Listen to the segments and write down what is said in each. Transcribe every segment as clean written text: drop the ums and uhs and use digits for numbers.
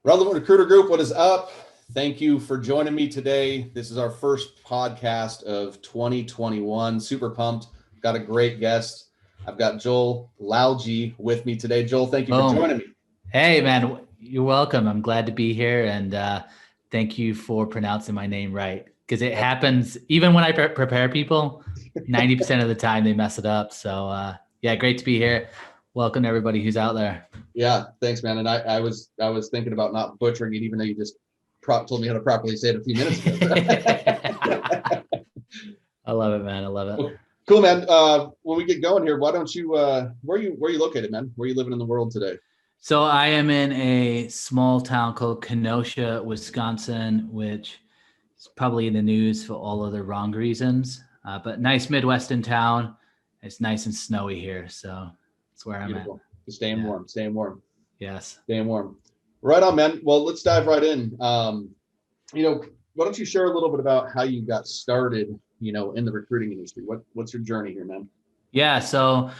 Relevant Recruiter Group, what is up? Thank you for joining me today. This is our first podcast of 2021. Super pumped. Got a great guest. I've got Joel Lalgee with me today. Joel, thank you for joining me. Hey, man, you're welcome. I'm glad to be here. And thank you for pronouncing my name right. Because it happens, even when I prepare people, 90% of the time they mess it up. So yeah, great to be here. Welcome to everybody who's out there. Yeah, thanks, man. And I was thinking about not butchering it, even though you just told me how to properly say it a few minutes ago. I love it, man. I love it. Cool, man. When we get going here, why don't you? Where are you located, man? Where are you living in the world today? So I am in a small town called Kenosha, Wisconsin, which is probably in the news for all of the wrong reasons. But nice Midwestern town. It's nice and snowy here, so that's where Beautiful. I'm at. Staying warm. Yes. Staying warm. Right on, man. Well, let's dive right in. Why don't you share a little bit about how you got started, in the recruiting industry? What's your journey here, man? Yeah. So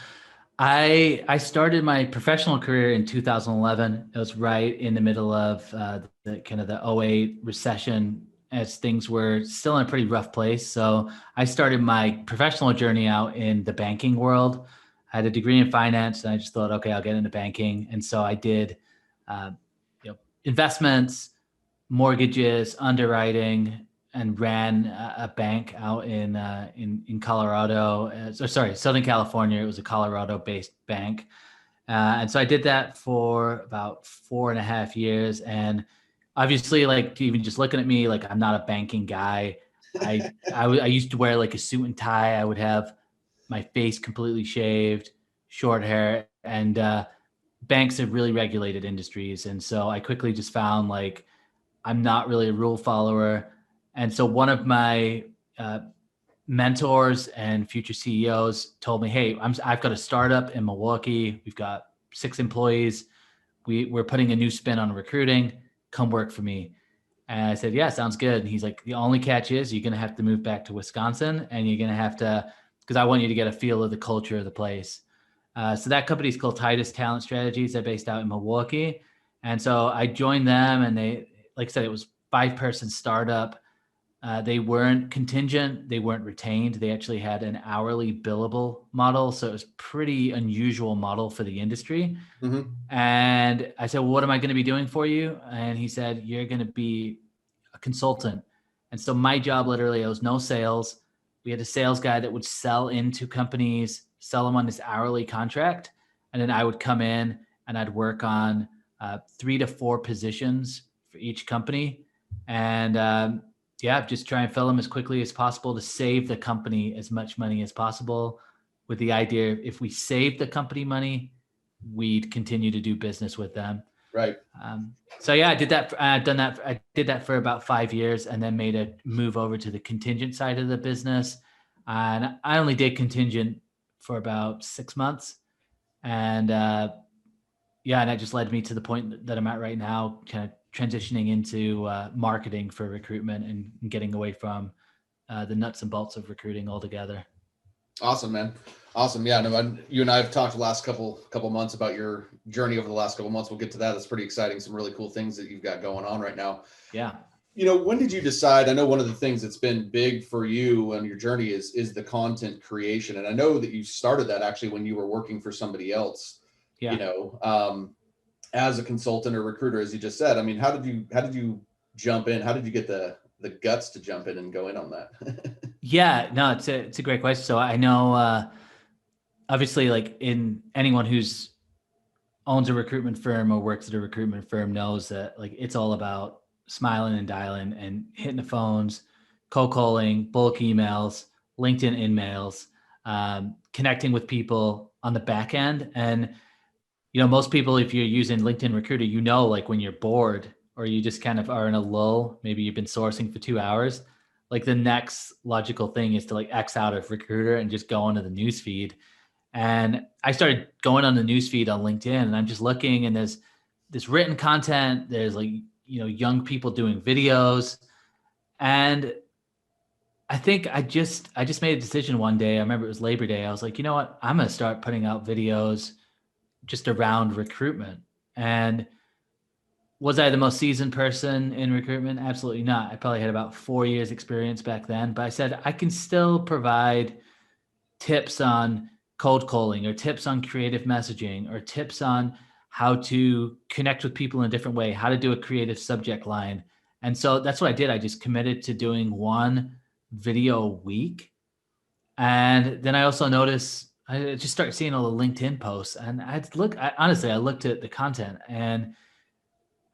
I started my professional career in 2011. It was right in the middle of the kind of the '08 recession, as things were still in a pretty rough place. So I started my professional journey out in the banking world. I had a degree in finance, and I just thought, okay, I'll get into banking. And so I did, investments, mortgages, underwriting, and ran a bank out in Colorado. Southern California. It was a Colorado-based bank, and so I did that for about 4.5 years. And obviously, like, even just looking at me, like, I'm not a banking guy. I used to wear like a suit and tie. I would have my face completely shaved, short hair, and banks are really regulated industries. And so I quickly just found, like, I'm not really a rule follower. And so one of my mentors and future CEOs told me, hey, I've got a startup in Milwaukee. We've got 6 employees. We're putting a new spin on recruiting. Come work for me. And I said, yeah, sounds good. And he's like, the only catch is you're going to have to move back to Wisconsin, and you're going to have to, because I want you to get a feel of the culture of the place. So that company is called Titus Talent Strategies. They're based out in Milwaukee. And so I joined them, and they, like I said, it was 5-person startup. They weren't contingent. They weren't retained. They actually had an hourly billable model. So it was pretty unusual model for the industry. Mm-hmm. And I said, well, what am I going to be doing for you? And he said, you're going to be a consultant. And so my job, literally, I was no sales. We had a sales guy that would sell into companies, sell them on this hourly contract. And then I would come in and I'd work on 3 to 4 positions for each company. And just try and fill them as quickly as possible to save the company as much money as possible, with the idea, if we save the company money, we'd continue to do business with them. Right. So yeah, I did that. I did that for about 5 years, and then made a move over to the contingent side of the business. And I only did contingent for about 6 months. And and that just led me to the point that I'm at right now, kind of transitioning into marketing for recruitment and getting away from the nuts and bolts of recruiting altogether. Awesome, man. Awesome. Yeah, no, you and I have talked the last couple months about your journey over the last couple months. We'll get to that. That's pretty exciting. Some really cool things that you've got going on right now. Yeah. When did you decide? I know one of the things that's been big for you on your journey is the content creation. And I know that you started that actually when you were working for somebody else, as a consultant or recruiter, as you just said. I mean, how did you jump in? How did you get the guts to jump in and go in on that? Yeah, no, it's a great question. So I know, obviously, like, in anyone who's owns a recruitment firm or works at a recruitment firm knows that, like, it's all about smiling and dialing and hitting the phones, cold calling, bulk emails, LinkedIn in-mails, connecting with people on the back end. And most people, if you're using LinkedIn Recruiter, like, when you're bored or you just kind of are in a lull, maybe you've been sourcing for 2 hours, like, the next logical thing is to, like, X out of Recruiter and just go onto the newsfeed. And I started going on the newsfeed on LinkedIn, and I'm just looking, and there's this written content. There's, like, young people doing videos. And I think I just made a decision one day. I remember it was Labor Day. I was like, you know what? I'm going to start putting out videos just around recruitment. And Was I the most seasoned person in recruitment? Absolutely not. I probably had about 4 years experience back then, but I said I can still provide tips on cold calling or tips on creative messaging or tips on how to connect with people in a different way, how to do a creative subject line. And so that's what I did. I just committed to doing one video a week. And then I also noticed I just started seeing all the LinkedIn posts, and honestly, I looked at the content and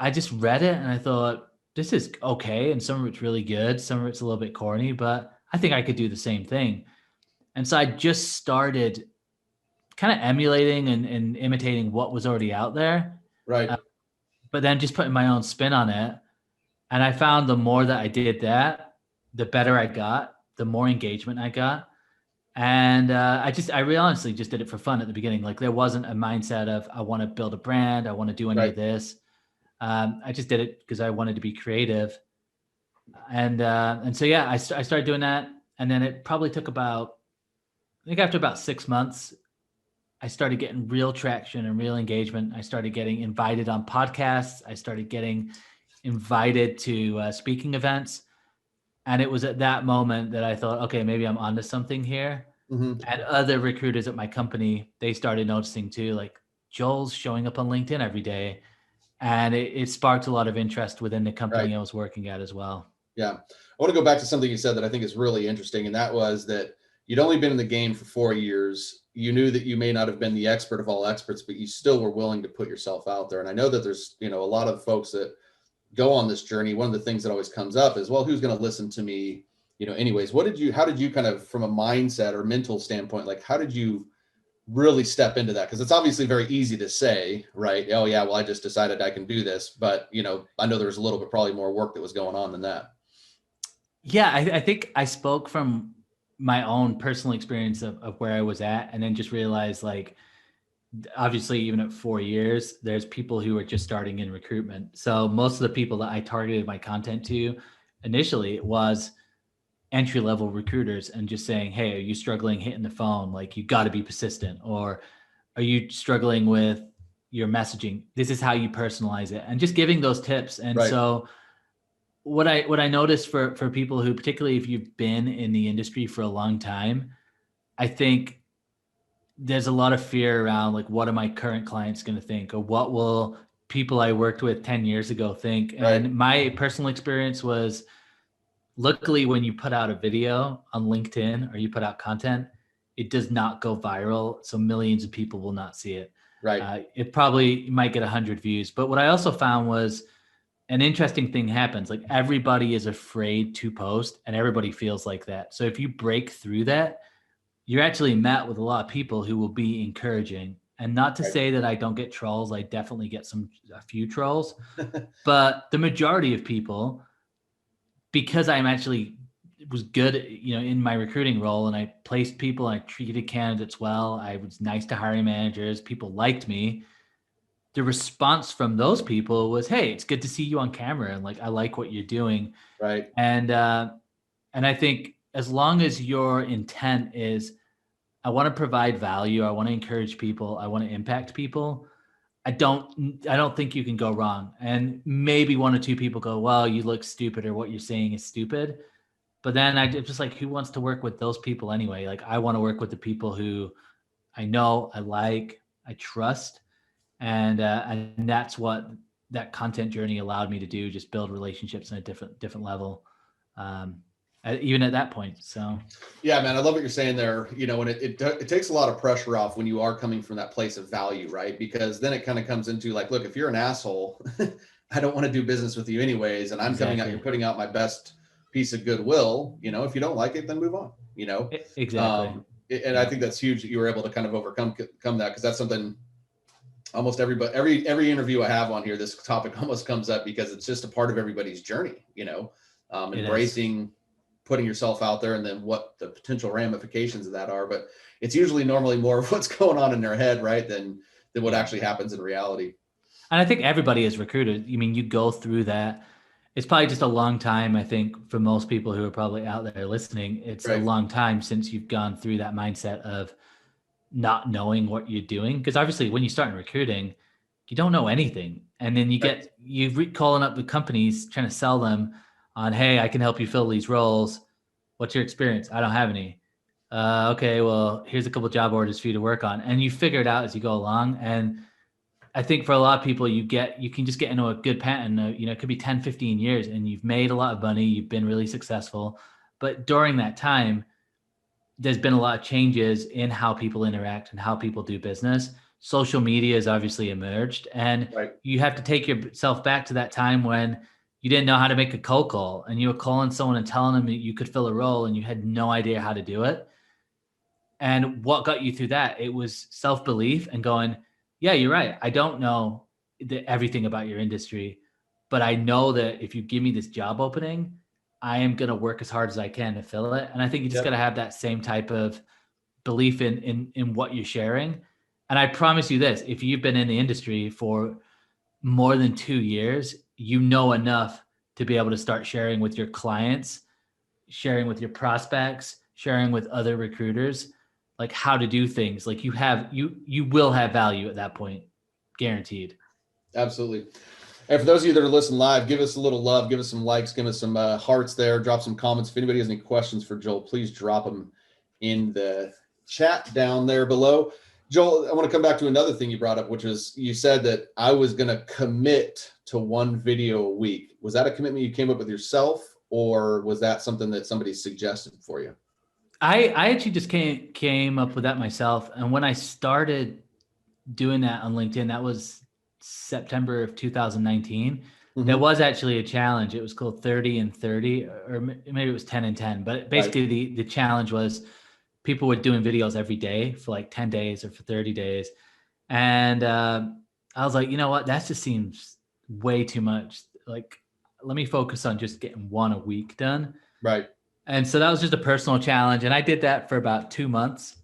I just read it and I thought, this is okay. And some of it's really good. Some of it's a little bit corny, but I think I could do the same thing. And so I just started kind of emulating and imitating what was already out there, Right. but then just putting my own spin on it. And I found the more that I did that, the better I got, the more engagement I got. And I really honestly just did it for fun at the beginning. Like there wasn't a mindset of, I want to build a brand. I want to do any Right. of this. I just did it because I wanted to be creative. And so, yeah, I started doing that. And then it probably took I think after about 6 months, I started getting real traction and real engagement. I started getting invited on podcasts. I started getting invited to speaking events. And it was at that moment that I thought, okay, maybe I'm onto something here. Mm-hmm. And other recruiters at my company, they started noticing too, like Joel's showing up on LinkedIn every day. And it sparked a lot of interest within the company Right. I was working at as well. Yeah. I want to go back to something you said that I think is really interesting. And that was that you'd only been in the game for 4 years. You knew that you may not have been the expert of all experts, but you still were willing to put yourself out there. And I know that there's, a lot of folks that go on this journey. One of the things that always comes up is, well, who's going to listen to me? Anyways, how did you kind of, from a mindset or mental standpoint, like, how did you really step into that? Because it's obviously very easy to say, right? Oh yeah, well, I just decided I can do this. But, I know there's a little bit, probably more work that was going on than that. Yeah, I think I spoke from my own personal experience of where I was at, and then just realized, like, obviously, even at 4 years, there's people who are just starting in recruitment. So most of the people that I targeted my content to initially, it was entry level recruiters, and just saying, hey, are you struggling hitting the phone? Like, you got to be persistent. Or are you struggling with your messaging? This is how you personalize it, and just giving those tips. And Right. so what I noticed for people who, particularly if you've been in the industry for a long time, I think there's a lot of fear around, like, what are my current clients going to think, or what will people I worked with 10 years ago think? Right. And my personal experience was, luckily, when you put out a video on LinkedIn or you put out content, it does not go viral. So millions of people will not see it. Right. It probably might get 100 views. But what I also found was, an interesting thing happens. Like, everybody is afraid to post, and everybody feels like that. So if you break through that, you're actually met with a lot of people who will be encouraging. And not to Right. say that I don't get trolls. I definitely get a few trolls, but the majority of people, because I'm actually was good, in my recruiting role, and I placed people, and I treated candidates well. I was nice to hiring managers. People liked me. The response from those people was, hey, it's good to see you on camera, and, like, I like what you're doing. Right. And I think as long as your intent is, I want to provide value, I want to encourage people, I want to impact people, I don't think you can go wrong. And maybe one or two people go, well, you look stupid, or what you're saying is stupid. But then I just, like, who wants to work with those people anyway? Like, I want to work with the people who I know, I like, I trust. And that's what that content journey allowed me to do, just build relationships on a different level, even at that point. So Yeah, man, I love what you're saying there. And it takes a lot of pressure off when you are coming from that place of value, right? Because then it kind of comes into, like, look, if you're an asshole, I don't want to do business with you anyways. And I'm coming out, you're putting out my best piece of goodwill. If you don't like it, then move on, Exactly. And I think that's huge that you were able to kind of overcome that, because that's something almost everybody, every interview I have on here, this topic almost comes up, because it's just a part of everybody's journey, embracing, putting yourself out there, and then what the potential ramifications of that are. But it's usually normally more of what's going on in their head, right, than what actually happens in reality. And I think everybody is recruited. You go through that. It's probably just a long time. I think for most people who are probably out there listening, it's Right. a long time since you've gone through that mindset of not knowing what you're doing. Because obviously when you start in recruiting, you don't know anything. And then calling up the companies trying to sell them on, hey, I can help you fill these roles. What's your experience? I don't have any. Okay, well, here's a couple of job orders for you to work on. And you figure it out as you go along. And I think for a lot of people, you can just get into a good pattern. It could be 10, 15 years and you've made a lot of money. You've been really successful. But during that time, there's been a lot of changes in how people interact and how people do business. Social media has obviously emerged, and you have to take yourself back to that time when you didn't know how to make a cold call and you were calling someone and telling them that you could fill a role and you had no idea how to do it. And what got you through that? It was self-belief and going, yeah, you're right. I don't know everything about your industry, but I know that if you give me this job opening, I am going to work as hard as I can to fill it. And I think you just got to have that same type of belief in what you're sharing. And I promise you this, if you've been in the industry for more than 2 years, you know enough to be able to start sharing with your clients, sharing with your prospects, sharing with other recruiters, like how to do things. Like you will have value at that point, guaranteed. Absolutely. And for those of you that are listening live, give us a little love, give us some likes, give us some hearts there, drop some comments. If anybody has any questions for Joel, please drop them in the chat down there below. Joel, I want to come back to another thing you brought up, which is you said that I was going to commit to one video a week. Was that a commitment you came up with yourself, or was that something that somebody suggested for you? I actually just came up with that myself. And when I started doing that on LinkedIn, that was September of 2019. There was actually a challenge. It was called 30 and 30, or maybe it was 10 and 10. But basically the challenge was people were doing videos every day for like 10 days or for 30 days. And I was like, you know what? That just seems way too much. Like, let me focus on just getting one a week done. Right. And so that was just a personal challenge. And I did that for about 2 months.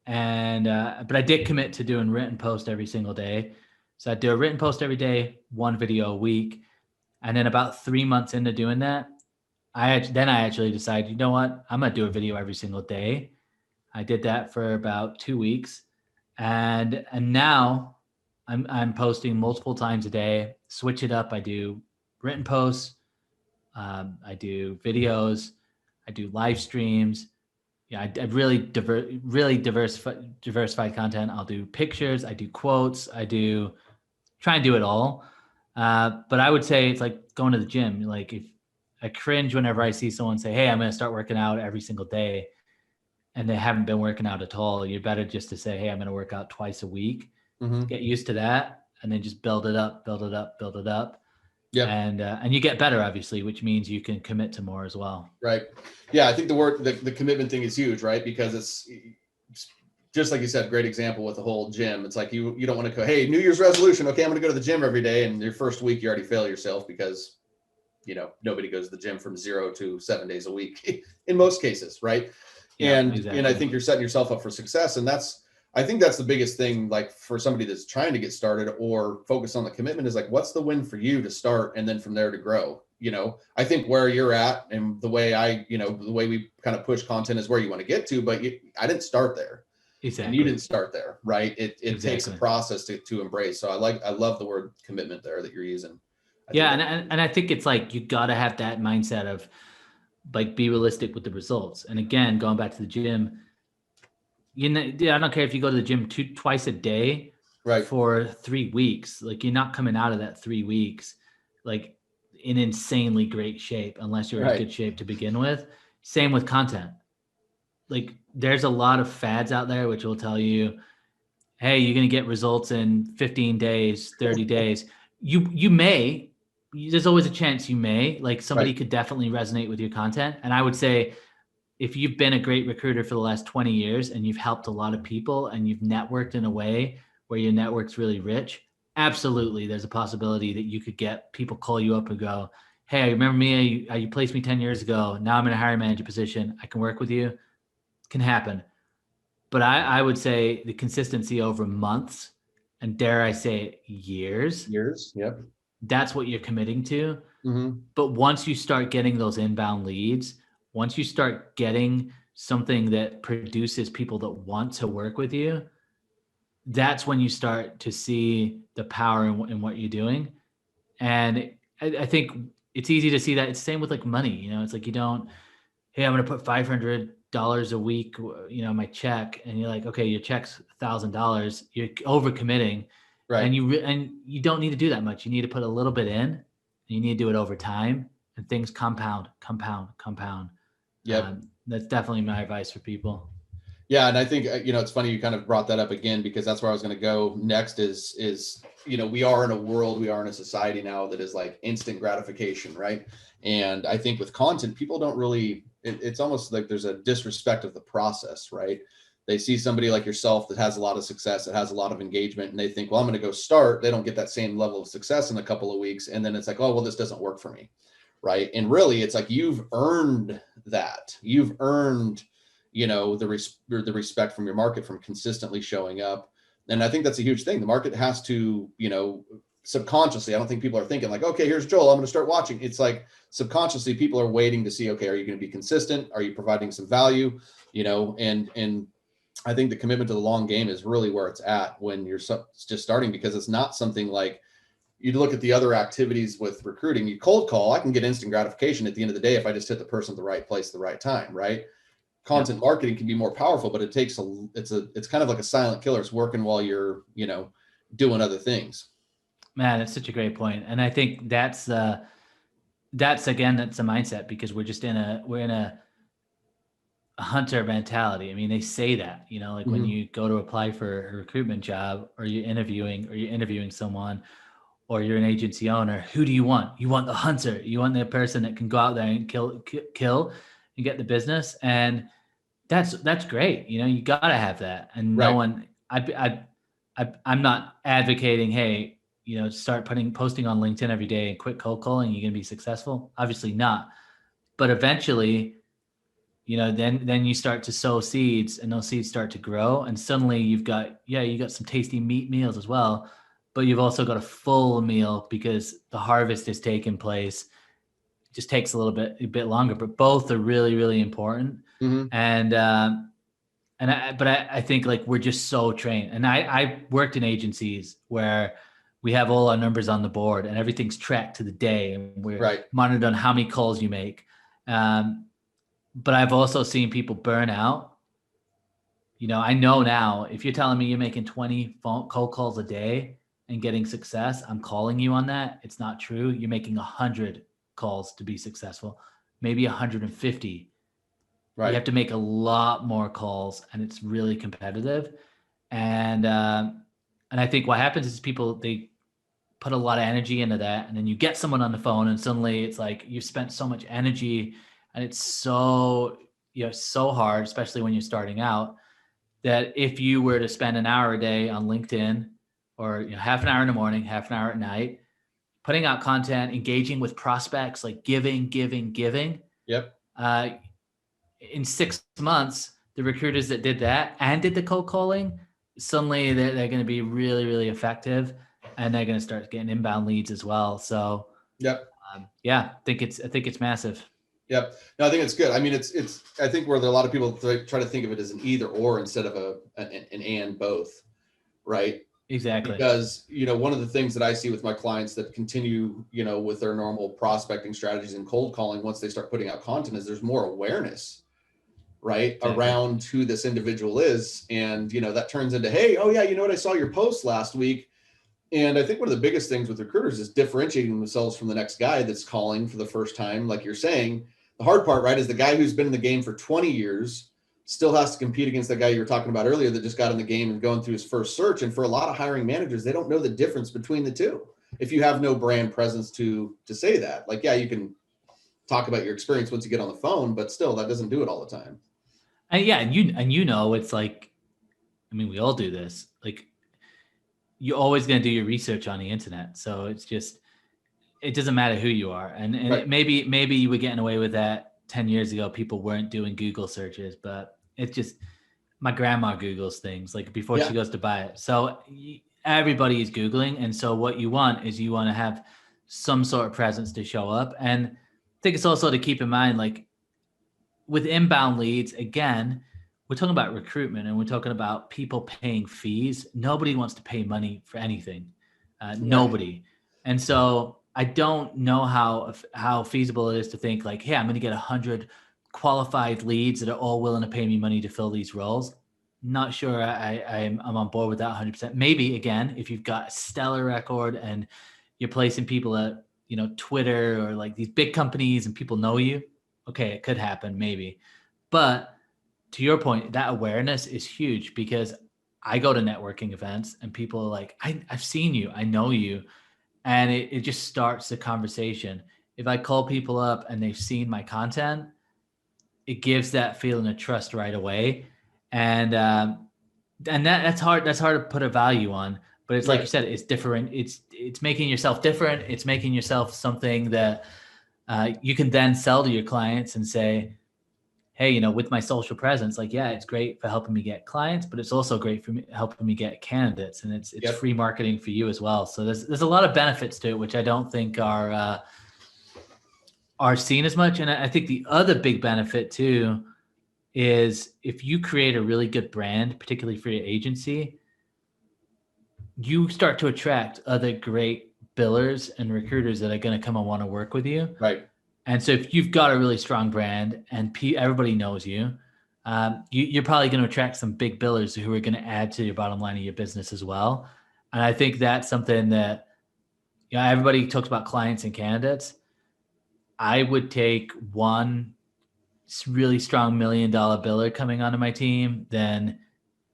And but I did commit to doing written post every single day. So I'd do a written post every day, one video a week. And then about 3 months into doing that, I actually decided, you know what? I'm going to do a video every single day. I did that for about 2 weeks. And now I'm posting multiple times a day, switch it up. I do written posts. I do videos. I do live streams. Yeah, I really diversified content. I'll do pictures. I do quotes. I try and do it all. But I would say it's like going to the gym. Like, if I cringe whenever I see someone say, hey, I'm going to start working out every single day, and they haven't been working out at all. You're better just to say, hey, I'm going to work out twice a week. Get used to that, and then just build it up. Yeah. And you get better, obviously, which means you can commit to more as well. Right. Yeah. I think the commitment thing is huge, right? Because it's just like you said, great example with the whole gym. It's like you don't want to go, hey, New Year's resolution. Okay, I'm going to go to the gym every day. And your first week, you already fail yourself because, nobody goes to the gym from 0 to 7 days a week in most cases. Right. Yeah, and I think you're setting yourself up for success. And I think that's the biggest thing, like for somebody that's trying to get started or focus on the commitment, is like, what's the win for you to start? And then from there to grow. I think where you're at and the way the way we kind of push content is where you want to get to, but I didn't start there. Exactly. And you didn't start there. Right. It takes a process to embrace. So I love the word commitment there that you're using. And I think it's like, you got to have that mindset of like, be realistic with the results. And again, going back to the gym, I don't care if you go to the gym twice a day, right, for 3 weeks. Like, you're not coming out of that 3 weeks like in insanely great shape unless you're in good shape to begin with. Same with content. Like, there's a lot of fads out there which will tell you, hey, you're going to get results in 15 days, 30 days. There's always a chance you may, like, somebody could definitely resonate with your content. And I would say, if you've been a great recruiter for the last 20 years and you've helped a lot of people and you've networked in a way where your network's really rich, absolutely, there's a possibility that you could get people call you up and go, hey, remember me? You placed me 10 years ago. Now I'm in a hiring manager position. I can work with you. It can happen. But I would say the consistency over months, and dare I say years. Yep. That's what you're committing to. But once you start getting those inbound leads, once you start getting something that produces people that want to work with you, that's when you start to see the power in what you're doing. And I think it's easy to see that. It's the same with like money, you know, it's like, you don't, hey, I'm going to put $500 a week, you know, my check. And you're like, okay, your check's $1,000. You're overcommitting, Right. and you don't need to do that much. You need to put a little bit in, and you need to do it over time, and things compound. Yep. That's definitely my advice for people. Yeah, and I think it's funny you kind of brought that up again, because that's where I was going to go next. Is we are in a society now that is like instant gratification, right? And I think with content, people don't really. It's almost like there's a disrespect of the process, right? They see somebody like yourself that has a lot of success, that has a lot of engagement, and they think, well, I'm going to go start. They don't get that same level of success in a couple of weeks, and then it's like, oh, well, this doesn't work for me, right? And really, it's like you've earned that. You've earned the respect from your market from consistently showing up. And I think that's a huge thing. The market has to, subconsciously, I don't think people are thinking like, okay, here's Joel, I'm going to start watching. It's like subconsciously people are waiting to see, okay, are you going to be consistent? Are you providing some value? And I think the commitment to the long game is really where it's at when you're just starting, because it's not something like, you look at the other activities with recruiting. You cold call, I can get instant gratification at the end of the day if I just hit the person at the right place at the right time, right? Content marketing can be more powerful, but it's kind of like a silent killer. It's working while you're, doing other things. Man, that's such a great point. And I think that's again, that's a mindset, because we're in a hunter mentality. I mean, they say that, like when you go to apply for a recruitment job, or you're interviewing someone, or you're an agency owner, who do you want? You want the hunter. You want the person that can go out there and kill and get the business. And that's great. You gotta have that. And Right. no one, I'm not advocating, hey, start posting on LinkedIn every day and quit cold calling, you're gonna be successful. Obviously not. But eventually, then you start to sow seeds, and those seeds start to grow, and suddenly you got some tasty meals as well, but you've also got a full meal, because the harvest is taking place. It just takes a bit longer, but both are really, really important. Mm-hmm. But I think like we're just so trained. And I worked in agencies where we have all our numbers on the board and everything's tracked to the day, and we're monitored on how many calls you make. But I've also seen people burn out. I know now, if you're telling me you're making 20 phone cold calls a day and getting success, I'm calling you on that. It's not true. You're making 100 calls to be successful, maybe 150. Right. You have to make a lot more calls, and it's really competitive. And I think what happens is people, they put a lot of energy into that, and then you get someone on the phone, and suddenly it's like you've spent so much energy, and it's so hard, especially when you're starting out, that if you were to spend an hour a day on LinkedIn, or half an hour in the morning, half an hour at night, putting out content, engaging with prospects, like giving. Yep. In 6 months, the recruiters that did that and did the cold calling, suddenly they're going to be really, really effective, and they're going to start getting inbound leads as well. So, yep. I think it's massive. Yep. No, I think it's good. I mean, I think where there are a lot of people try to think of it as an either or instead of an and both, right? Exactly. Because, one of the things that I see with my clients that continue, with their normal prospecting strategies and cold calling, once they start putting out content, is there's more awareness, right? Exactly. Around who this individual is. And, that turns into, hey, oh yeah, I saw your post last week. And I think one of the biggest things with recruiters is differentiating themselves from the next guy that's calling for the first time. Like you're saying, the hard part, right, is the guy who's been in the game for 20 years still has to compete against the guy you were talking about earlier that just got in the game and going through his first search. And for a lot of hiring managers, they don't know the difference between the two. If you have no brand presence to say that, like, yeah, you can talk about your experience once you get on the phone, but still that doesn't do it all the time. And it's like, I mean, we all do this. Like, you're always going to do your research on the internet. So it's just, it doesn't matter who you are. And right. maybe you were getting away with that 10 years ago. People weren't doing Google searches, but it's just, my grandma Googles things like before she goes to buy it. So everybody is Googling. And so what you want is you want to have some sort of presence to show up. And I think it's also to keep in mind, like with inbound leads, again, we're talking about recruitment and we're talking about people paying fees. Nobody wants to pay money for anything. Nobody. And so I don't know how feasible it is to think like, hey, I'm going to get 100 qualified leads that are all willing to pay me money to fill these roles. Not sure I'm on board with that 100%. Maybe again, if you've got a stellar record and you're placing people at, Twitter or like these big companies and people know you, okay, it could happen maybe. But to your point, that awareness is huge because I go to networking events and people are like, I've seen you, I know you. And it just starts the conversation. If I call people up and they've seen my content, it gives that feeling of trust right away. And that's hard. That's hard to put a value on, but it's like you said, it's different. It's making yourself different. It's making yourself something that you can then sell to your clients and say, hey, with my social presence, like, yeah, it's great for helping me get clients, but it's also great for me helping me get candidates, and it's free marketing for you as well. So there's a lot of benefits to it, which I don't think are seen as much. And I think the other big benefit too is if you create a really good brand, particularly for your agency, you start to attract other great billers and recruiters that are going to come and want to work with you. Right. And so if you've got a really strong brand and everybody knows you, you're probably going to attract some big billers who are going to add to your bottom line of your business as well. And I think that's something that, everybody talks about clients and candidates. I would take one really strong $1 million biller coming onto my team than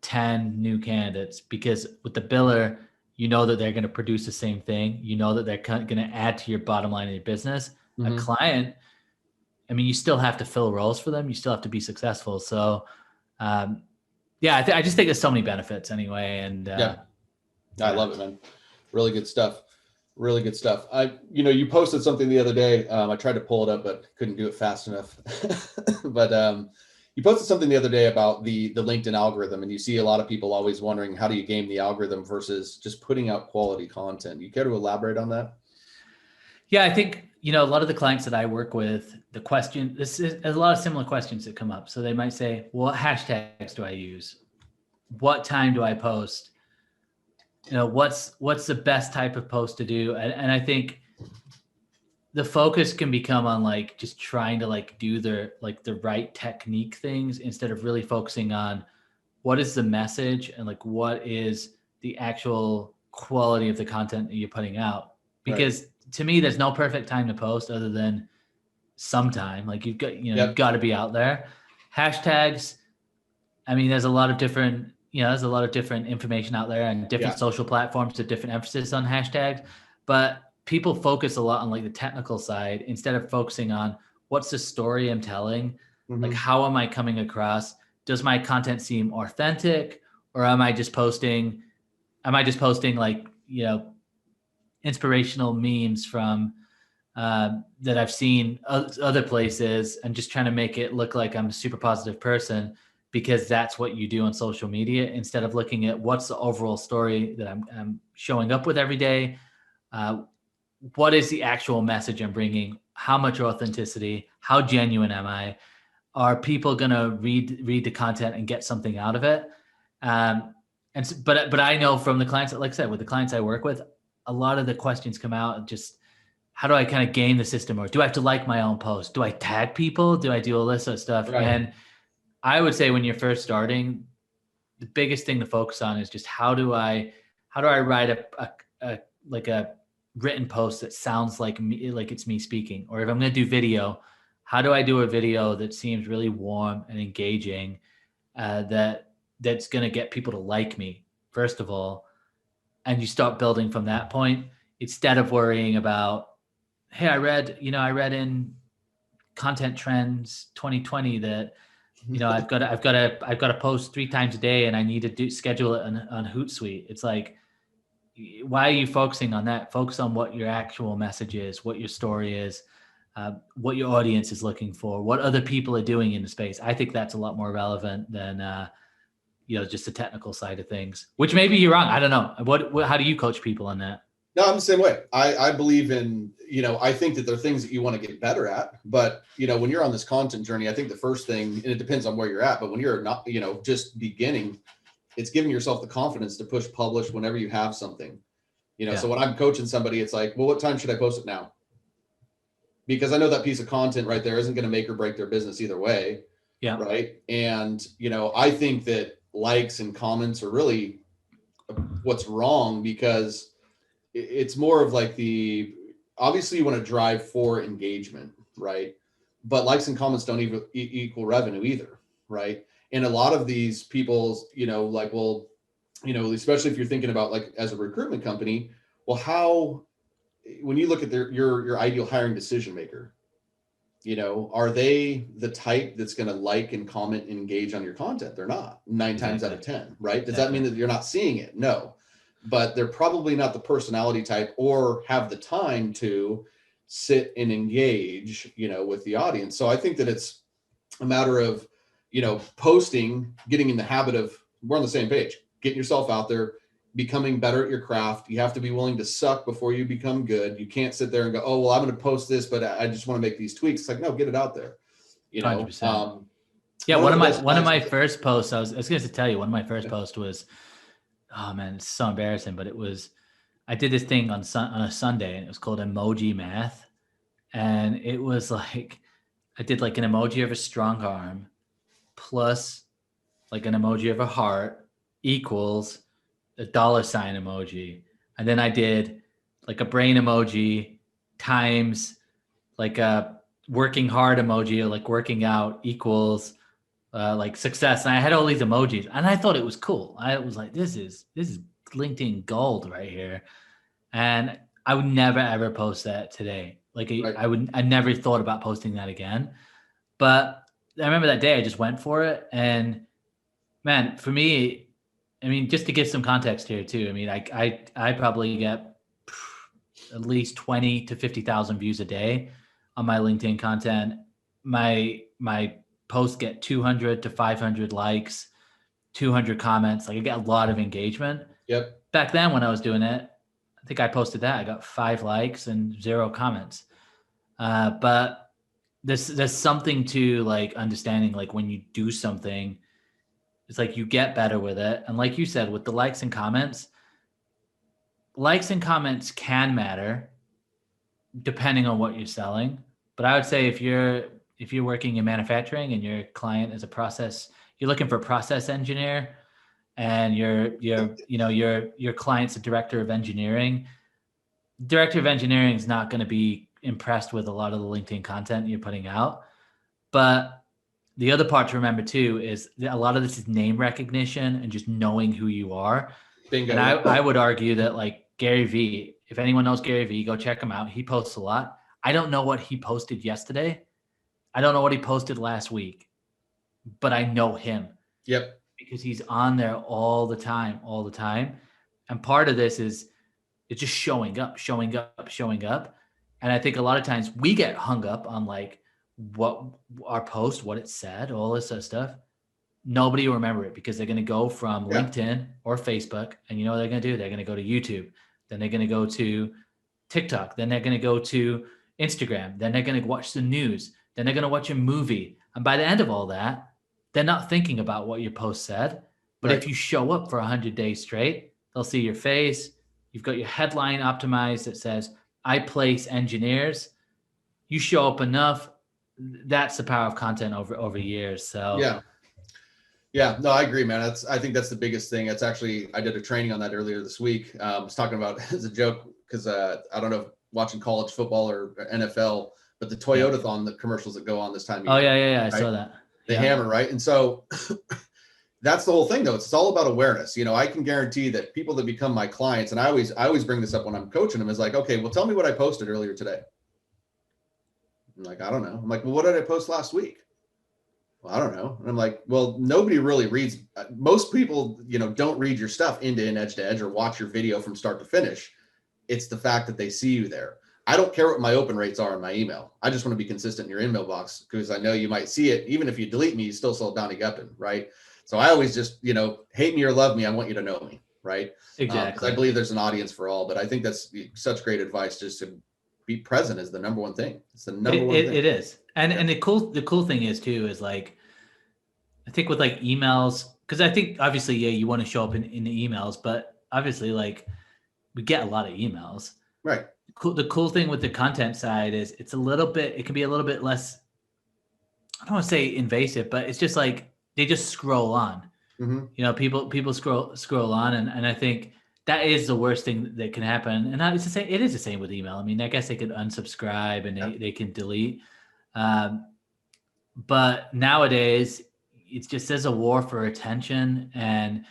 10 new candidates, because with the biller, that they're going to produce the same thing. That they're going to add to your bottom line of your business. A client, I mean, you still have to fill roles for them. You still have to be successful. So, I just think there's so many benefits anyway. And I love it, man. Really good stuff. Really good stuff. You posted something the other day. I tried to pull it up, but couldn't do it fast enough. But you posted something the other day about the LinkedIn algorithm, and you see a lot of people always wondering, how do you game the algorithm versus just putting out quality content? You care to elaborate on that? Yeah, I think, a lot of the clients that I work with, there's a lot of similar questions that come up. So they might say, well, what hashtags do I use? What time do I post? What's the best type of post to do? And I think the focus can become on like just trying to like do the right technique things instead of really focusing on what is the message and like what is the actual quality of the content that you're putting out. Because to me, there's no perfect time to post other than sometime. Like you've got to be out there. Hashtags, I mean, there's a lot of different information out there and different social platforms to different emphasis on hashtags, but people focus a lot on like the technical side instead of focusing on what's the story I'm telling, like how am I coming across? Does my content seem authentic, or am I just posting like, inspirational memes from that I've seen other places and just trying to make it look like I'm a super positive person because that's what you do on social media, instead of looking at what's the overall story that I'm showing up with every day. What is the actual message I'm bringing? How much authenticity? How genuine am I? Are people going to read the content and get something out of it? But I know from the clients, like I said, with the clients I work with, a lot of the questions come out just, how do I kind of game the system? Or do I have to like my own post? Do I tag people? Do I do all this sort of stuff? Right. And I would say when you're first starting, the biggest thing to focus on is just how do I write a written post that sounds like me, like it's me speaking? Or if I'm going to do video, how do I do a video that seems really warm and engaging, that's going to get people to like me, first of all? And you start building from that point instead of worrying about, hey, I read in Content Trends 2020 that, I've got to post 3 times a day and I need to schedule it on Hootsuite. It's like, why are you focusing on that? Focus on what your actual message is, what your story is, what your audience is looking for, what other people are doing in the space. I think that's a lot more relevant than, just the technical side of things, which maybe you're wrong. I don't know. How do you coach people on that? No, I'm the same way. I believe in, I think that there are things that you want to get better at, but when you're on this content journey, I think the first thing, and it depends on where you're at, but when you're not, just beginning, it's giving yourself the confidence to push publish whenever you have something, so when I'm coaching somebody, it's like, well, what time should I post it now? Because I know that piece of content right there isn't going to make or break their business either way. Yeah. Right. And, I think that likes and comments are really what's wrong, because it's more of like obviously you want to drive for engagement, right? But likes and comments don't even equal revenue either, right? And a lot of these people, especially if you're thinking about like as a recruitment company, well, when you look at your ideal hiring decision maker, are they the type that's going to like and comment and engage on your content? They're not 9 times out of 10, right? Does that mean that you're not seeing it? No, but they're probably not the personality type or have the time to sit and engage, with the audience. So I think that it's a matter of, posting, getting in the habit of, we're on the same page, getting yourself out there, becoming better at your craft. You have to be willing to suck before you become good. You can't sit there and go, oh, well, I'm going to post this, but I just want to make these tweaks. It's like, no, get it out there. 100%. Yeah. One of my first posts, I was going to tell you, one of my first posts was, oh man, it's so embarrassing, but I did this thing on a Sunday, and it was called emoji math. And it was like, I did like an emoji of a strong arm plus like an emoji of a heart equals a $ emoji. And then I did like a brain emoji times like a working hard emoji, or like working out equals like success. And I had all these emojis, and I thought it was cool. I was like, this is LinkedIn gold right here. And I would never ever post that today. Like right. I never thought about posting that again. But I remember that day I just went for it. And man, for me, I mean, just to give some context here too. I mean, I probably get at least 20 to 50,000 views a day on my LinkedIn content. My posts get 200 to 500 likes, 200 comments. Like I get a lot of engagement. Yep. Back then when I was doing it, I think I posted that. I got 5 likes and 0 comments. But there's something to like understanding, like when you do something, it's like you get better with it. And like you said, with the likes and comments can matter depending on what you're selling. But I would say if you're working in manufacturing and your client is you're looking for a process engineer, and your client's a director of engineering. Director of engineering is not going to be impressed with a lot of the LinkedIn content you're putting out. But the other part to remember too is that a lot of this is name recognition and just knowing who you are. Bingo. And I would argue that like Gary Vee, if anyone knows Gary Vee, go check him out. He posts a lot. I don't know what he posted yesterday. I don't know what he posted last week, but I know him. Yep. Because he's on there all the time. And part of this is it's just showing up. And I think a lot of times we get hung up on like what our post, what it said, all this other stuff. Nobody will remember it because they're going to go from LinkedIn or Facebook, and you know what they're going to do? They're going to go to YouTube. Then they're going to go to TikTok. Then they're going to go to Instagram. Then they're going to watch the news. Then they're going to watch a movie. And by the end of all that, they're not thinking about what your post said. But if you show up for 100 days straight, they'll see your face. You've got your headline optimized that says, I place engineers. You show up enough. That's the power of content over years. So yeah, no, I agree, man. I think that's the biggest thing. It's actually, I did a training on that earlier this week. I was talking about as a joke, because I don't know, watching college football or NFL, but the Toyota-thon, the commercials that go on this time. Oh yeah. I saw that. They hammer, right? And so that's the whole thing though. It's all about awareness. I can guarantee that people that become my clients, and I always bring this up when I'm coaching them, is like, okay, well, tell me what I posted earlier today. I'm like, I don't know. I'm like, well, what did I post last week? Well, I don't know. And I'm like, well, nobody really reads. Most people, don't read your stuff end to end, edge to edge, or watch your video from start to finish. It's the fact that they see you there. I don't care what my open rates are in my email. I just want to be consistent in your email box, because I know you might see it. Even if you delete me, you still saw Donnie Gupton, right? So I always just, hate me or love me, I want you to know me, right? Because I Exactly. believe there's an audience for all, but I think that's such great advice, just to be present is the number one thing. It's the number one thing. It is. And the cool thing is too, is like, I think with like emails, because I think obviously, yeah, you want to show up in the emails, but obviously like we get a lot of emails. Right. The cool thing with the content side is it can be a little bit less, I don't want to say invasive, but it's just like they just scroll on. Mm-hmm. People scroll on, and I think that is the worst thing that can happen. And it's the same. It is the same with email. I mean, I guess they could unsubscribe and they can delete. But nowadays, it's just as a war for attention, and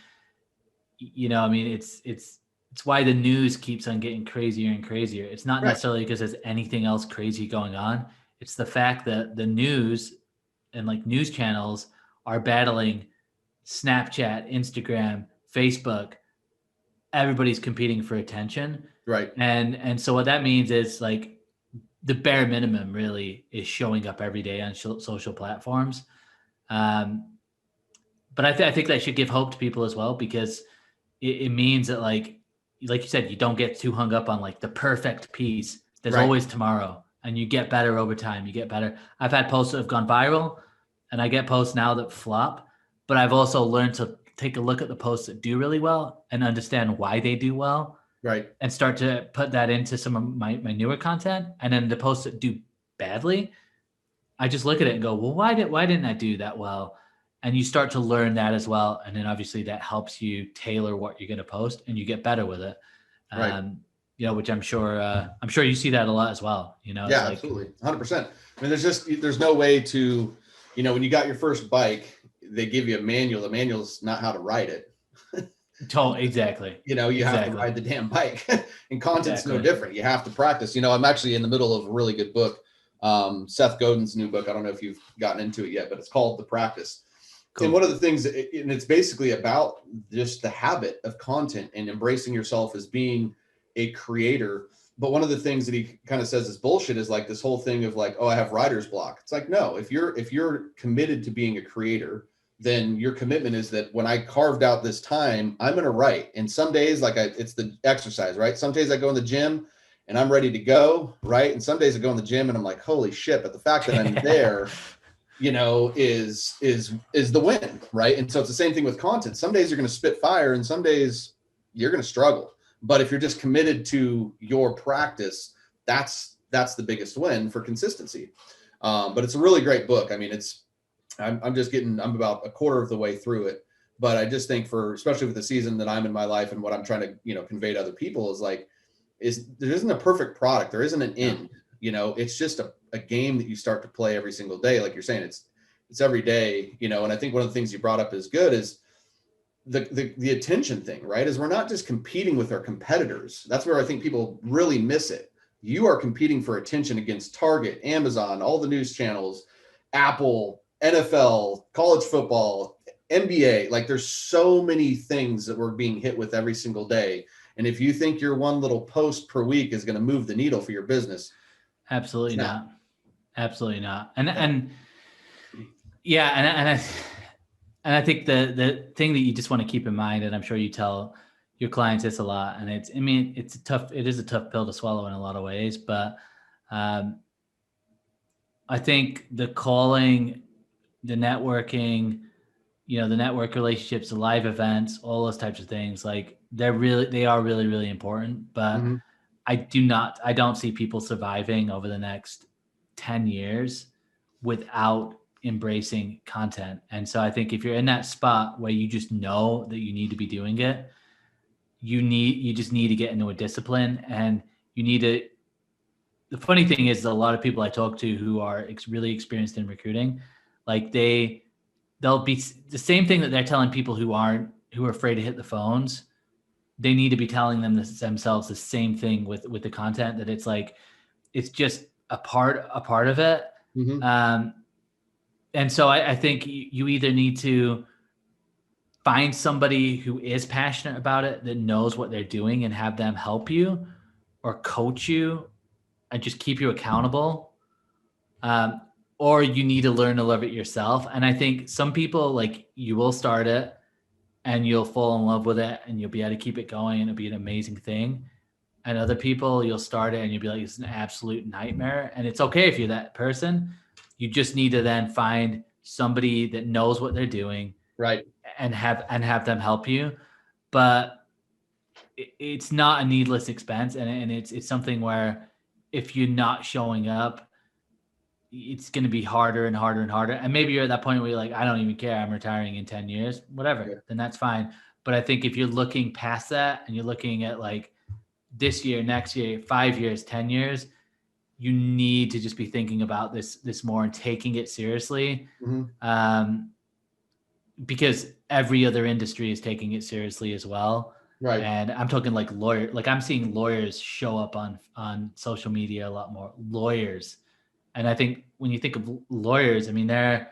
I mean, it's why the news keeps on getting crazier and crazier. It's not necessarily because there's anything else crazy going on. It's the fact that the news and like news channels are battling Snapchat, Instagram, Facebook. Everybody's competing for attention. Right. And so what that means is like the bare minimum really is showing up every day on social platforms. But I think that should give hope to people as well, because it means that like you said, you don't get too hung up on like the perfect piece. There's always tomorrow, and you get better over time. You get better. I've had posts that have gone viral, and I get posts now that flop, but I've also learned to take a look at the posts that do really well and understand why they do well. Right. And start to put that into some of my newer content. And then the posts that do badly, I just look at it and go, well, why didn't I do that well? And you start to learn that as well. And then obviously that helps you tailor what you're going to post, and you get better with it. Which I'm sure you see that a lot as well. Yeah, absolutely. 100%. I mean, there's no way to, when you got your first bike, they give you a manual. The manual's not how to ride it. Exactly. You have to ride the damn bike. And content's no different. You have to practice. I'm actually in the middle of a really good book. Seth Godin's new book. I don't know if you've gotten into it yet, but it's called The Practice. Cool. And one of the things, and it's basically about just the habit of content and embracing yourself as being a creator. But one of the things that he kind of says is bullshit is like this whole thing of like, oh, I have writer's block. It's like, no, if you're committed to being a creator, then your commitment is that when I carved out this time, I'm going to write. And some days, it's the exercise, right? Some days I go in the gym and I'm ready to go, right? And some days I go in the gym and I'm like, holy shit. But the fact that I'm there, is the win, right? And so it's the same thing with content. Some days you're going to spit fire and some days you're going to struggle. But if you're just committed to your practice, that's the biggest win for consistency. But it's a really great book. I mean, I'm about a quarter of the way through it, but I just think especially with the season that I'm in my life and what I'm trying to, convey to other people is there isn't a perfect product. There isn't an end, it's just a game that you start to play every single day. Like you're saying, it's every day, and I think one of the things you brought up is good is the attention thing, right? Is we're not just competing with our competitors. That's where I think people really miss it. You are competing for attention against Target, Amazon, all the news channels, Apple, NFL, college football, NBA. Like there's so many things that we're being hit with every single day. And if you think your one little post per week is going to move the needle for your business, absolutely not. Absolutely not. And yeah, and I think the thing that you just want to keep in mind, and I'm sure you tell your clients this a lot, and it is a tough pill to swallow in a lot of ways, but I think the calling, the networking, the network relationships, the live events, all those types of things, like they are really, really important. But mm-hmm. I don't see people surviving over the next 10 years without embracing content. And so I think if you're in that spot where you just know that you need to be doing it, you just need to get into a discipline, and you need to. The funny thing is, a lot of people I talk to who are really experienced in recruiting, like they'll be the same thing that they're telling people who are afraid to hit the phones. They need to be telling themselves the same thing with the content, that it's like, it's just a part of it. Mm-hmm. And so I think you either need to find somebody who is passionate about it, that knows what they're doing, and have them help you or coach you and just keep you accountable. Or you need to learn to love it yourself. And I think some people, like, you will start it and you'll fall in love with it and you'll be able to keep it going and it'll be an amazing thing. And other people, you'll start it and you'll be like, it's an absolute nightmare. And it's okay if you're that person. You just need to then find somebody that knows what they're doing, right, and have them help you. But it's not a needless expense, and it's something where if you're not showing up, it's going to be harder and harder and harder. And maybe you're at that point where you're like, I don't even care, I'm retiring in 10 years, whatever, yeah. then that's fine. But I think if you're looking past that and you're looking at like this year, next year, 5 years, 10 years, you need to just be thinking about this more and taking it seriously. Because every other industry is taking it seriously as well. Right. And I'm talking like like I'm seeing lawyers show up on social media a lot more. Lawyers. And I think when you think of lawyers, I mean, they're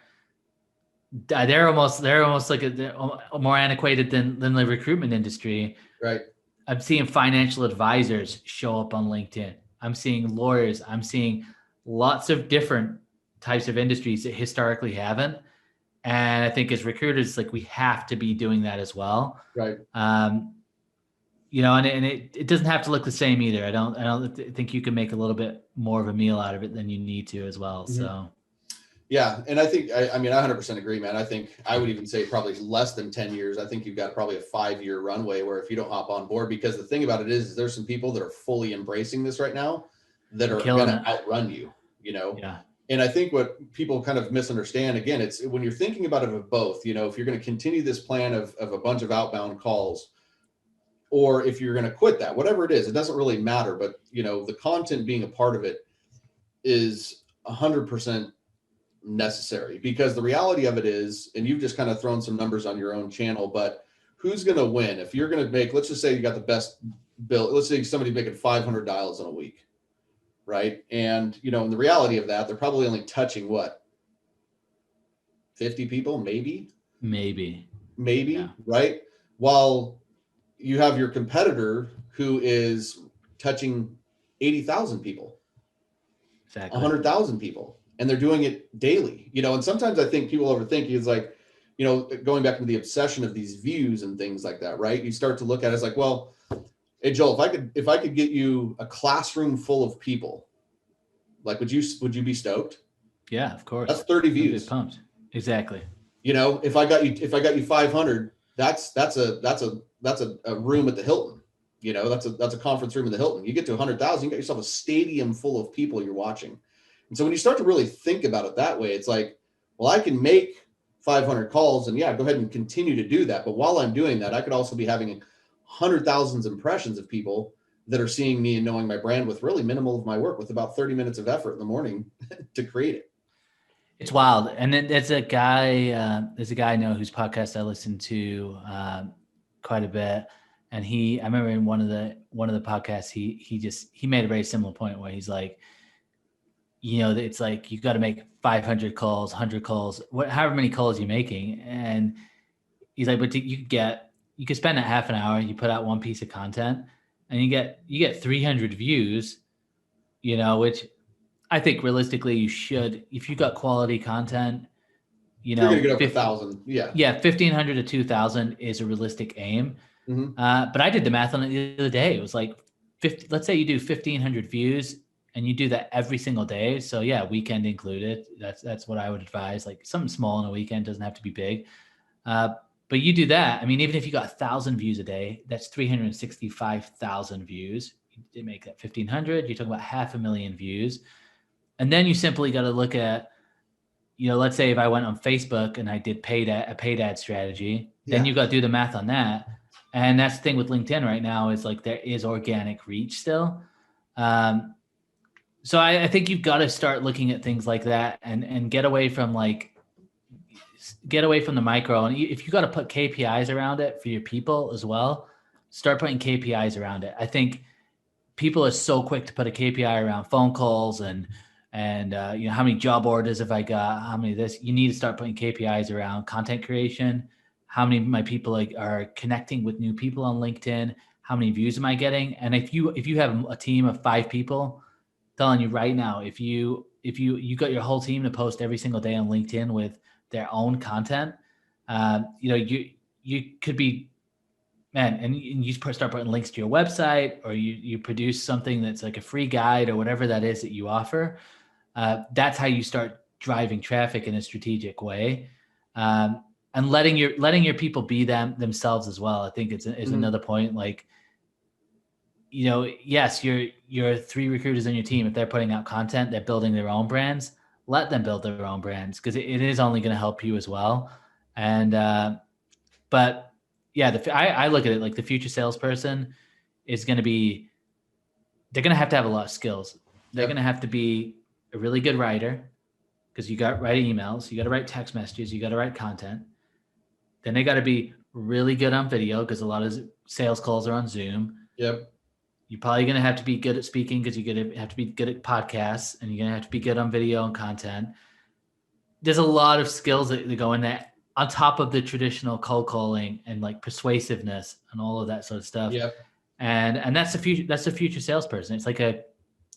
almost like they're more antiquated than the recruitment industry. Right. I'm seeing financial advisors show up on LinkedIn. I'm seeing lawyers. I'm seeing lots of different types of industries that historically haven't. And I think as recruiters, like we have to be doing that as well. Right. You know, and it doesn't have to look the same either. I don't think you can make a little bit more of a meal out of it than you need to as well. Mm-hmm. So. Yeah. And I think, I mean, I 100% agree, man. I think I would even say probably less than 10 years. I think you've got probably a 5-year runway where if you don't hop on board, because the thing about it is there's some people that are fully embracing this right now that are going to outrun you, you know? Yeah. And I think what people kind of misunderstand, again, it's when you're thinking about it of both, you know, if you're going to continue this plan of a bunch of outbound calls, or if you're going to quit that, whatever it is, it doesn't really matter. But, you know, the content being a part of it is 100% necessary, because the reality of it is, and you've just kind of thrown some numbers on your own channel, but who's going to win? If you're going to make, let's just say you got the best bill, let's say somebody making 500 dials in a week, right? And, you know, in the reality of that, they're probably only touching what? 50 people, maybe, yeah. Right? While you have your competitor who is touching 80,000 people, exactly, 100,000 people, and they're doing it daily, you know. And sometimes I think people overthink. It's like, you know, going back to the obsession of these views and things like that, right? You start to look at it as like, well, hey Joel, if I could get you a classroom full of people, like, would you be stoked? Yeah, of course. That's 30 views. Pumped. Exactly. You know, if I got you 500, that's a room at the Hilton. You know, that's a conference room at the Hilton. You get to 100,000, you got yourself a stadium full of people you're watching. And so when you start to really think about it that way, it's like, well, I can make 500 calls and yeah, go ahead and continue to do that. But while I'm doing that, I could also be having 100,000 impressions of people that are seeing me and knowing my brand with really minimal of my work, with about 30 minutes of effort in the morning to create it. It's wild. And then there's a guy I know whose podcast I listen to quite a bit. And I remember in one of the podcasts, he made a very similar point where he's like, you know, it's like, you got to make 500 calls, 100 calls, however many calls you're making. And he's like, but you could spend a half an hour, you put out one piece of content and you get 300 views, you know, which I think realistically you should, if you got quality content, you know, you're gonna get up 1,000. Yeah. 1,500 to 2,000 is a realistic aim. Mm-hmm. But I did the math on it the other day. It was like 50, let's say you do 1,500 views and you do that every single day. So yeah, weekend included. That's what I would advise. Like something small on a weekend, doesn't have to be big. But you do that. I mean, even if you got 1,000 views a day, that's 365,000 views. You make that 1,500. You're talking about 500,000 views. And then you simply got to look at, you know, let's say if I went on Facebook and I did a paid ad strategy, then you got to do the math on that. And that's the thing with LinkedIn right now is like there is organic reach still. So I think you've got to start looking at things like that and get away from the micro. And if you got to put KPIs around it for your people as well, start putting KPIs around it. I think people are so quick to put a KPI around phone calls and you know, how many job orders have I got? How many of this? You need to start putting KPIs around content creation. How many of my people are connecting with new people on LinkedIn? How many views am I getting? And if you have a team of 5 people, telling you right now, if you got your whole team to post every single day on LinkedIn with their own content, you know, you could be, man, and you start putting links to your website, or you produce something that's like a free guide or whatever that is that you offer. That's how you start driving traffic in a strategic way. And letting your people be themselves as well. I think is another point. Like, yes, you're 3 recruiters on your team. If they're putting out content, they're building their own brands. Let them build their own brands, because it is only going to help you as well. And but yeah, I look at it like the future salesperson is going to be. They're going to have a lot of skills. They're going to have to be a really good writer, because you got to write emails, you got to write text messages, you got to write content. Then they got to be really good on video, because a lot of sales calls are on Zoom. Yep. You're probably going to have to be good at speaking, because you're going to have to be good at podcasts, and you're going to have to be good on video and content. There's a lot of skills that go in that, on top of the traditional cold calling and like persuasiveness and all of that sort of stuff. Yep. And that's the future. That's the future salesperson. It's like a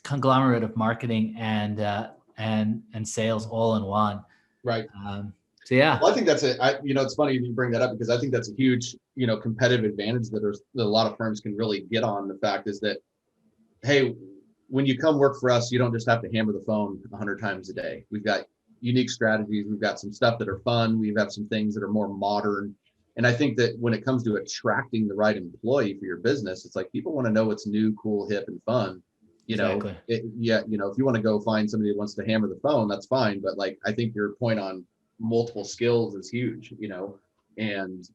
conglomerate of marketing and sales all in one. Right. So yeah. Well, I think that's it's funny you bring that up, because I think that's a huge, competitive advantage that a lot of firms can really get on. The fact is that, hey, when you come work for us, you don't just have to hammer the phone 100 times a day. We've got unique strategies. We've got some stuff that are fun. We have some things that are more modern. And I think that when it comes to attracting the right employee for your business, it's like people want to know what's new, cool, hip, and fun. Exactly. If you want to go find somebody that wants to hammer the phone, that's fine. But like, I think your point on multiple skills is huge, and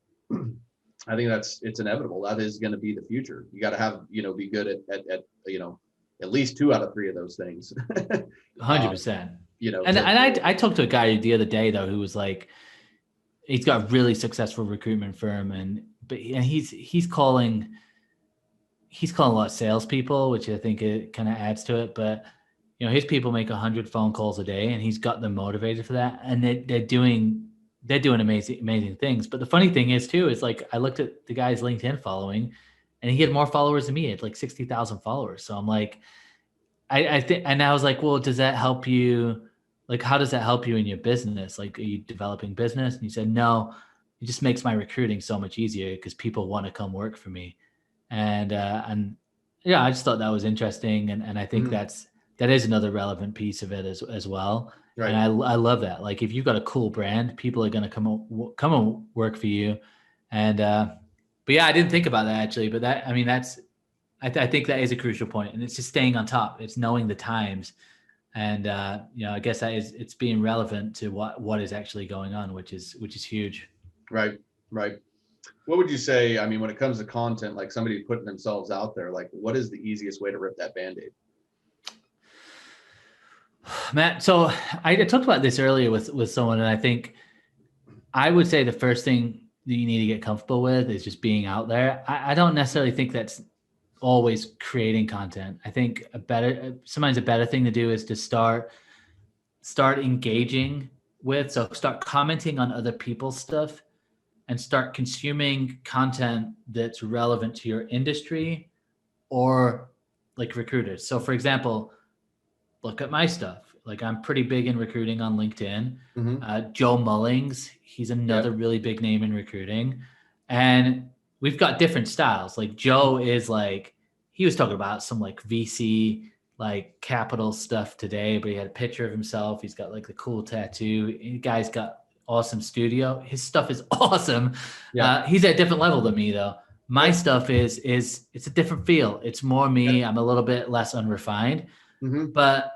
I think it's inevitable. That is going to be the future. You got to have, be good at least 2 out of 3 of those things. 100%. And I talked to a guy the other day though, who was like, he's got a really successful recruitment firm, and he's calling a lot of salespeople, which I think it kind of adds to it. But his people make 100 phone calls a day, and he's got them motivated for that, and they're doing amazing things. But the funny thing is too, is like, I looked at the guy's LinkedIn following, and he had more followers than me. He had like 60,000 followers. So I'm like, I think, and I was like, well, does that help you? Like, how does that help you in your business? Like, are you developing business? And he said, no, it just makes my recruiting so much easier, because people want to come work for me. And yeah, I just thought that was interesting. And I think that is another relevant piece of it as well. Right. And I love that. Like, if you've got a cool brand, people are going to come and work for you. And, but yeah, I didn't think about that actually, but I think that is a crucial point, and it's just staying on top. It's knowing the times. And, I guess it's being relevant to what is actually going on, which is huge. Right. What would you say, when it comes to content, like somebody putting themselves out there, like what is the easiest way to rip that Band-Aid? Matt, so I talked about this earlier with someone, and I think I would say the first thing that you need to get comfortable with is just being out there. I don't necessarily think that's always creating content. I think sometimes a better thing to do is to start engaging with, so start commenting on other people's stuff, and start consuming content that's relevant to your industry or like recruiters. So for example, look at my stuff. Like, I'm pretty big in recruiting on LinkedIn. Mm-hmm. Joe Mullings, he's another really big name in recruiting. And we've got different styles. Like, Joe is like, he was talking about some like VC, like capital stuff today, but he had a picture of himself. He's got like the cool tattoo. The guy's got awesome studio. His stuff is awesome. Yeah. He's at a different level than me though. My stuff is it's a different feel. It's more me. I'm a little bit less unrefined, but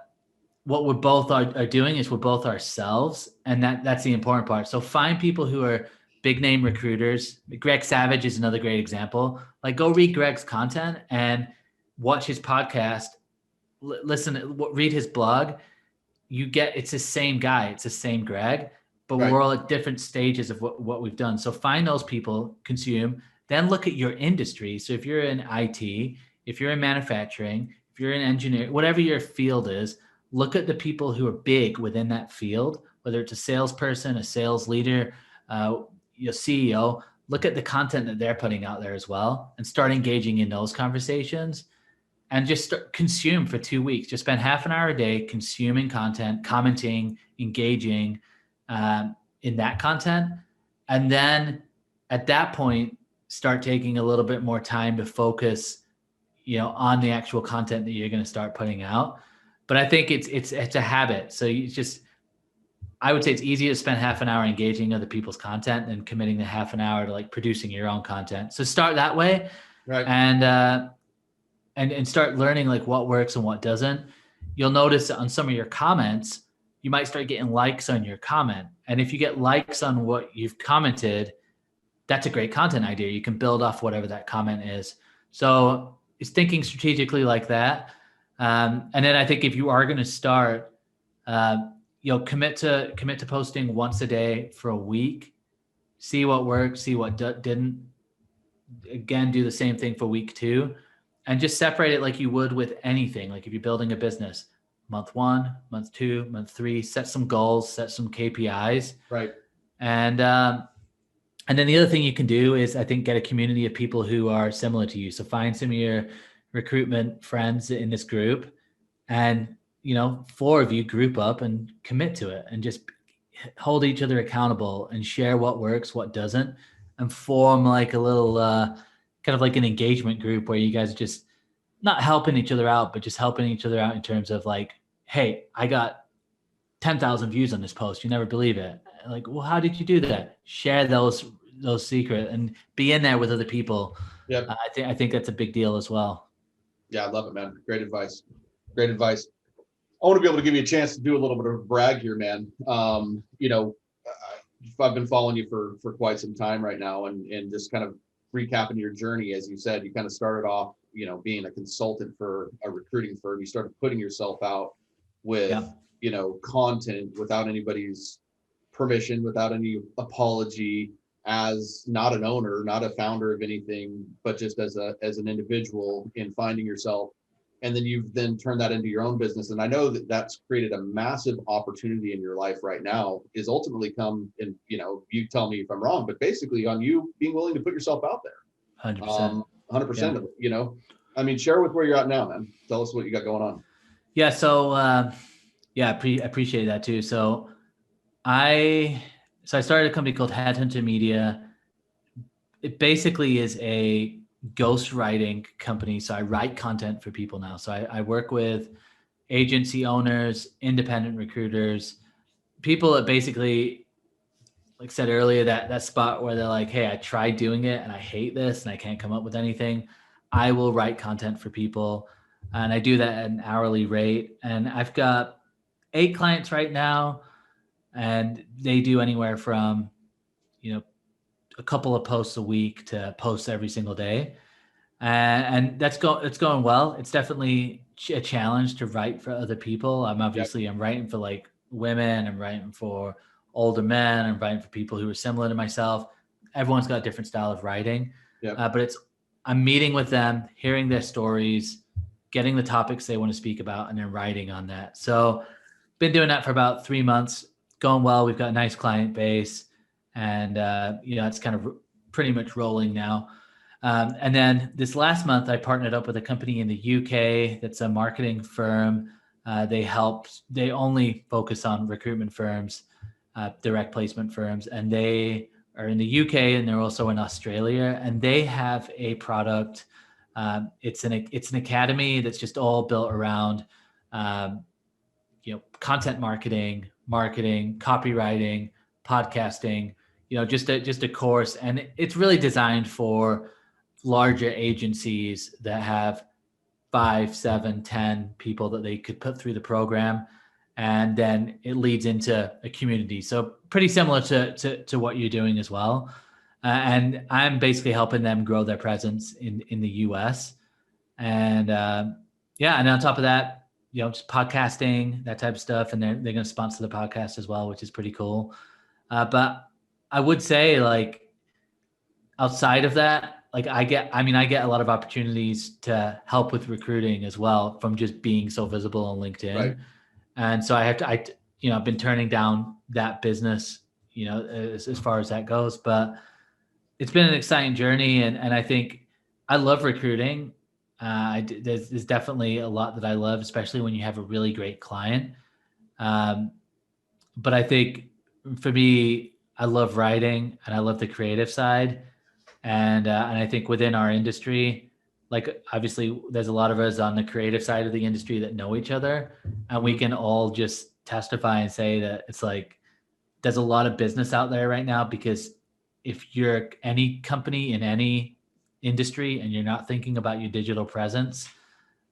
what we're both are doing is we're both ourselves. And that's the important part. So find people who are big name recruiters. Greg Savage is another great example. Like, go read Greg's content and watch his podcast, read his blog. It's the same guy. It's the same Greg, but we're all at different stages of what we've done. So find those people, consume, then look at your industry. So if you're in IT, if you're in manufacturing, if you're in engineering, whatever your field is, look at the people who are big within that field, whether it's a salesperson, a sales leader, your CEO. Look at the content that they're putting out there as well, and start engaging in those conversations, and just consume for 2 weeks. Just spend half an hour a day consuming content, commenting, engaging in that content. And then at that point, start taking a little bit more time to focus, on the actual content that you're going to start putting out. But I think it's a habit. So I would say it's easier to spend half an hour engaging other people's content than committing the half an hour to like producing your own content. So start that way, Right. And start learning like what works and what doesn't. You'll notice that on some of your comments, you might start getting likes on your comment. And if you get likes on what you've commented, that's a great content idea. You can build off whatever that comment is. So it's thinking strategically like that. And then I think if you are going to start, commit to posting once a day for a week, see what worked, see what didn't. Again, do the same thing for week 2, and just separate it like you would with anything. Like if you're building a business, month 1, month 2, month 3, set some goals, set some KPIs. Right. And then the other thing you can do is, I think, get a community of people who are similar to you. So find some of your recruitment friends in this group, and 4 of you group up and commit to it, and just hold each other accountable and share what works, what doesn't, and form like a little kind of like an engagement group where you guys are just not helping each other out, but just helping each other out in terms of like, hey, I got 10,000 views on this post. You never believe it. Like, well, how did you do that? Share those secrets and be in there with other people. Yep. I think that's a big deal as well. Yeah, I love it, man. Great advice. Great advice. I want to be able to give you a chance to do a little bit of a brag here, man. I've been following you for quite some time right now, and just kind of recapping your journey. As you said, you kind of started off, being a consultant for a recruiting firm. You started putting yourself out with, content without anybody's permission, without any apology, as not an owner, not a founder of anything, but just as an individual in finding yourself. And then you've then turned that into your own business. And I know that that's created a massive opportunity in your life right now, is ultimately come in, you tell me if I'm wrong, but basically on you being willing to put yourself out there. 100%. 100% of it, I mean, share with where you're at now, man. Tell us what you got going on. Yeah. So, I appreciate that too. So I started a company called Headhunter Media. It basically is a ghostwriting company. So I write content for people now. So I work with agency owners, independent recruiters, people that basically, like I said earlier, that spot where they're like, hey, I tried doing it and I hate this and I can't come up with anything. I will write content for people, and I do that at an hourly rate. And I've got 8 clients right now, and they do anywhere from, a couple of posts a week to posts every single day. And it's going well. It's definitely a challenge to write for other people. I'm writing for like women, I'm writing for older men, I'm writing for people who are similar to myself. Everyone's got a different style of writing. But I'm meeting with them, hearing their stories, getting the topics they want to speak about, and then writing on that. So been doing that for about 3 months, going well. We've got a nice client base, and it's kind of pretty much rolling now. And then this last month, I partnered up with a company in the UK that's a marketing firm. They only focus on recruitment firms, direct placement firms, and they are in the UK, and they're also in Australia. And they have a product. It's an academy that's just all built around, content marketing, copywriting, podcasting. Just a course, and it's really designed for larger agencies that have 5, 7, 10 people that they could put through the program, and then it leads into a community. So pretty similar to what you're doing as well. And I'm basically helping them grow their presence in the US. And and on top of that, just podcasting, that type of stuff. And they're going to sponsor the podcast as well, which is pretty cool. But I would say, like, outside of that, like I get a lot of opportunities to help with recruiting as well from just being so visible on LinkedIn. Right. And so I've been turning down that business, as far as that goes, but it's been an exciting journey. And I think I love recruiting. There's definitely a lot that I love, especially when you have a really great client. But I think for me, I love writing and I love the creative side. And I think within our industry, like obviously there's a lot of us on the creative side of the industry that know each other, and we can all just testify and say that it's like there's a lot of business out there right now, because if you're any company in any industry and you're not thinking about your digital presence,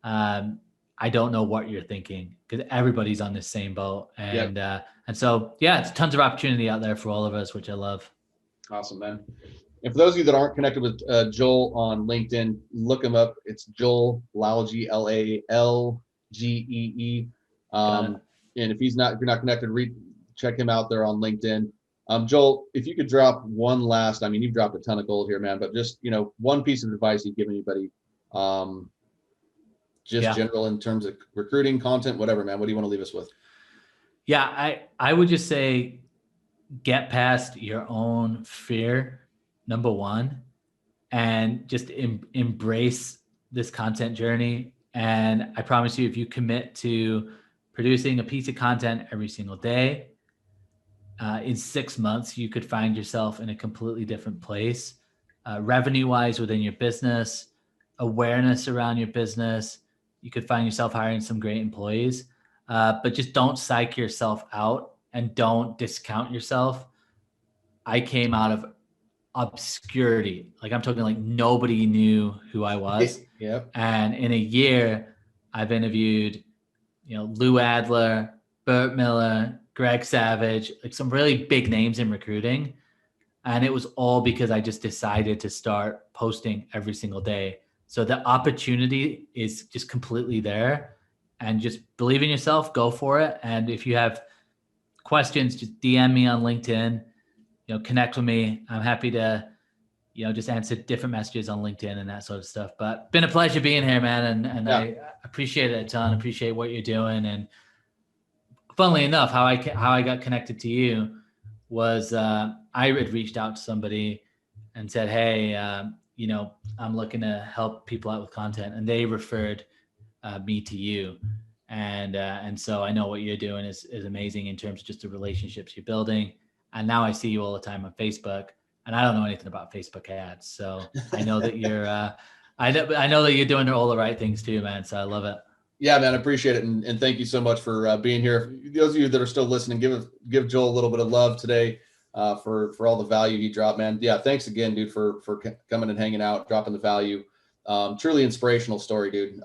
I don't know what you're thinking, because everybody's on the same boat. And so, yeah, it's tons of opportunity out there for all of us, which I love. Awesome, man. And for those of you that aren't connected with Joel on LinkedIn, look him up. It's Joel Lalgee, Lalgee. And if you're not connected, check him out there on LinkedIn. Joel, if you could drop one last, I mean, you've dropped a ton of gold here, man, but just, one piece of advice you'd give anybody, general in terms of recruiting, content, whatever, man. What do you want to leave us with? Yeah, I would just say get past your own fear, number one, and just embrace this content journey. And I promise you, if you commit to producing a piece of content every single day, in 6 months, you could find yourself in a completely different place, revenue-wise within your business, awareness around your business. You could find yourself hiring some great employees, but just don't psych yourself out and don't discount yourself. I came out of obscurity. Like I'm talking like nobody knew who I was. Yep. And in a year, I've interviewed, Lou Adler, Burt Miller, Greg Savage, like some really big names in recruiting. And it was all because I just decided to start posting every single day. So the opportunity is just completely there, and just believe in yourself, go for it. And if you have questions, just DM me on LinkedIn, connect with me. I'm happy to, just answer different messages on LinkedIn and that sort of stuff. But been a pleasure being here, man. And I appreciate it a ton. Appreciate what you're doing. And funnily enough, how I got connected to you was I had reached out to somebody and said, hey, I'm looking to help people out with content, and they referred me to you. And so I know what you're doing is amazing in terms of just the relationships you're building. And now I see you all the time on Facebook, and I don't know anything about Facebook ads. So I know that you're, I know that you're doing all the right things too, man. So I love it. Yeah, man, I appreciate it. And thank you so much for being here. Those of you that are still listening, give Joel a little bit of love today for all the value he dropped, man. Yeah. Thanks again, dude, for coming and hanging out, dropping the value. Truly inspirational story, dude.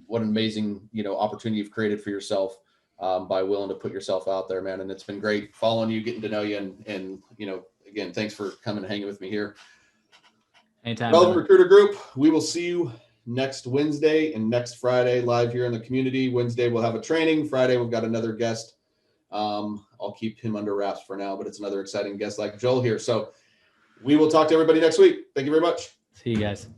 What an amazing, opportunity you've created for yourself by willing to put yourself out there, man. And it's been great following you, getting to know you. And again, thanks for coming and hanging with me here. Anytime. Relevant Recruiter Group, we will see you next Wednesday and next Friday live here in the community. Wednesday, we'll have a training. Friday, we've got another guest. I'll keep him under wraps for now, but it's another exciting guest like Joel here. So we will talk to everybody next week. Thank you very much. See you guys.